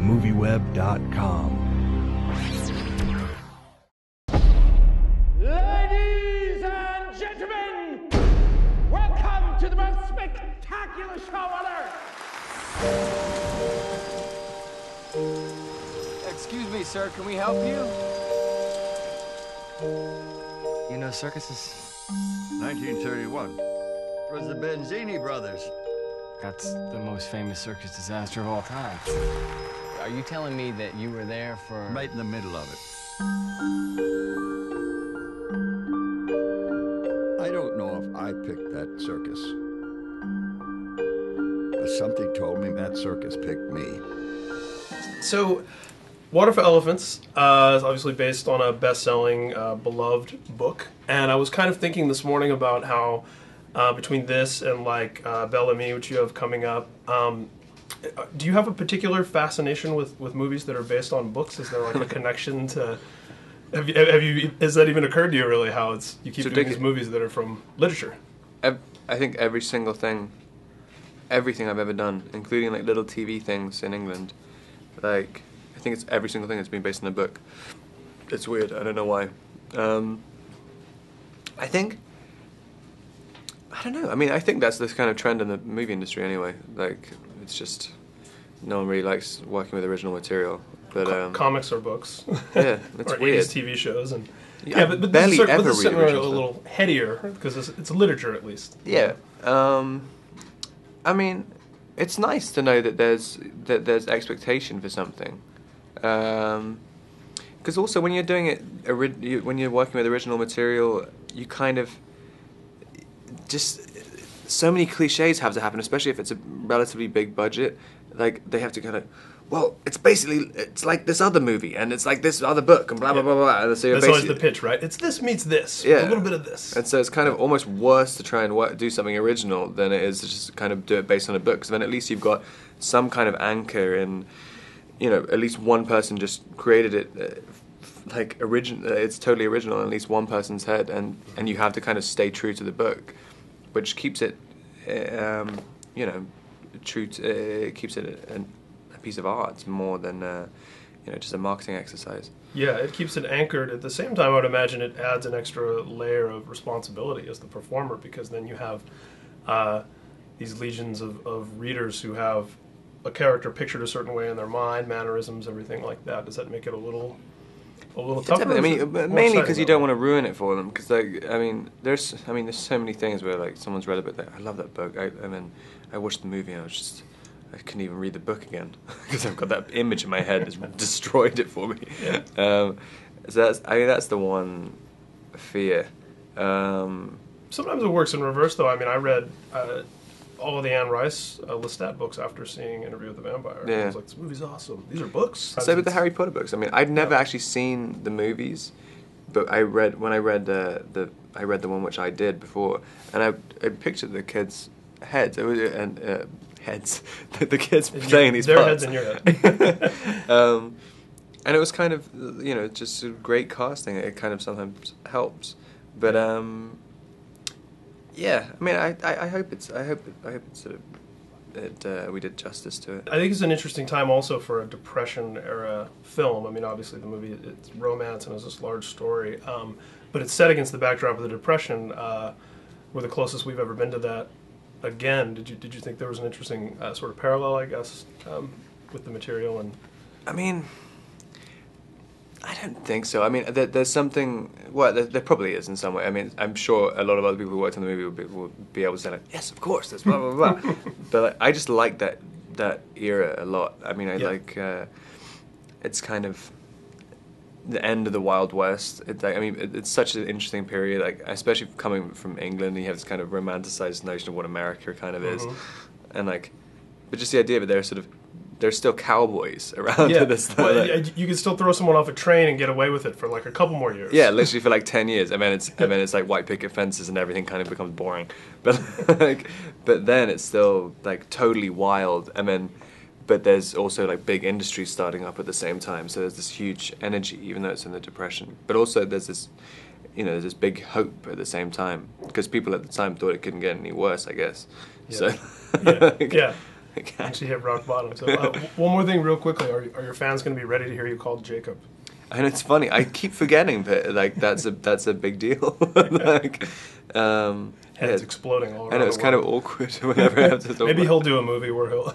movieweb.com. Ladies and gentlemen, welcome to the most spectacular show on earth. Excuse me, sir, can we help you? You know circuses? 1931. It was the Benzini brothers. That's the most famous circus disaster of all time. Are you telling me that you were there for... Right in the middle of it. I don't know if I picked that circus. But something told me that circus picked me. So, Water for Elephants is obviously based on a best-selling, beloved book. And I was kind of thinking this morning about how between this and like Belle Amie, which you have coming up, do you have a particular fascination with movies that are based on books? Is there like a connection to... Have you? Has that even occurred to you, really, how you keep doing these movies that are from literature? I think every single thing, everything I've ever done, including like little TV things in England, like... I think it's every single thing that's been based on a book. It's weird. I don't know why. I don't know. I mean, I think that's this kind of trend in the movie industry anyway. Like, it's just no one really likes working with original material. But comics or books. Yeah, it's or weird. 80s TV shows and but barely this is ever this is read certainly a original little headier because it's literature at least. Yeah. I mean, it's nice to know that there's expectation for something. Because also when you're doing it, when you're working with original material, you kind of just so many cliches have to happen, especially if it's a relatively big budget. Like they have to kind of, well, it's like this other movie and it's like this other book and blah blah blah blah. And so that's always the pitch, right? It's this meets this, yeah, a little bit of this. And so it's kind of almost worse to try and do something original than it is to just kind of do it based on a book. Because then at least you've got some kind of anchor in. You know, at least one person just created it, like it's totally original in at least one person's head, and you have to kind of stay true to the book, which keeps it, you know, keeps it a piece of art more than, you know, just a marketing exercise. Yeah, it keeps it anchored. At the same time, I would imagine it adds an extra layer of responsibility as the performer, because then you have these legions of readers who have a character pictured a certain way in their mind, mannerisms, everything like that. Does that make it a little tougher? I mean, mainly because you don't want to ruin it for them. Because there's so many things where like someone's read a book, like, I love that book, and then I watched the movie and I couldn't even read the book again because I've got that image in my head that's destroyed it for me. Yeah. So that's the one fear. Sometimes it works in reverse, though. I mean, I read all of the Anne Rice Lestat books after seeing Interview with the Vampire. Yeah. I was like, this movie's awesome. These are books. So with the Harry Potter books, I mean, I'd never actually seen the movies, but I read the one which I did before, and I pictured the kids' heads heads, the kids playing these their parts. heads in your head. And it was kind of, you know, just a great casting. It kind of sometimes helps, but yeah. I mean, I hope we did justice to it. I think it's an interesting time also for a Depression era film. I mean, obviously the movie, it's romance and it's this large story, but it's set against the backdrop of the Depression. We're the closest we've ever been to that. Again, did you think there was an interesting sort of parallel, I guess, with the material? And I mean, I don't think so. I mean, there's something. Well, there probably is in some way. I mean, I'm sure a lot of other people who worked on the movie would be able to say like, yes, of course, that's blah blah blah. But like, I just like that era a lot. I mean, I like it's kind of the end of the Wild West. It's like, I mean, it's such an interesting period. Like, especially coming from England, you have this kind of romanticized notion of what America kind of is, and like, but just the idea that there's still cowboys around to this. Well, you can still throw someone off a train and get away with it for like a couple more years. Yeah, literally for like 10 years. And then it's like white picket fences and everything kind of becomes boring. But but then it's still like totally wild. But there's also like big industries starting up at the same time. So there's this huge energy, even though it's in the Depression. But also there's this, you know, there's this big hope at the same time, because people at the time thought it couldn't get any worse, I guess. Yeah. So Yeah. Actually hit rock bottom. So one more thing, real quickly: are your fans going to be ready to hear you called Jacob? And it's funny, I keep forgetting that like that's a big deal. Like, Heads exploding all around. And it was kind of awkward whenever I have to talk. Maybe about he'll do a movie where he'll.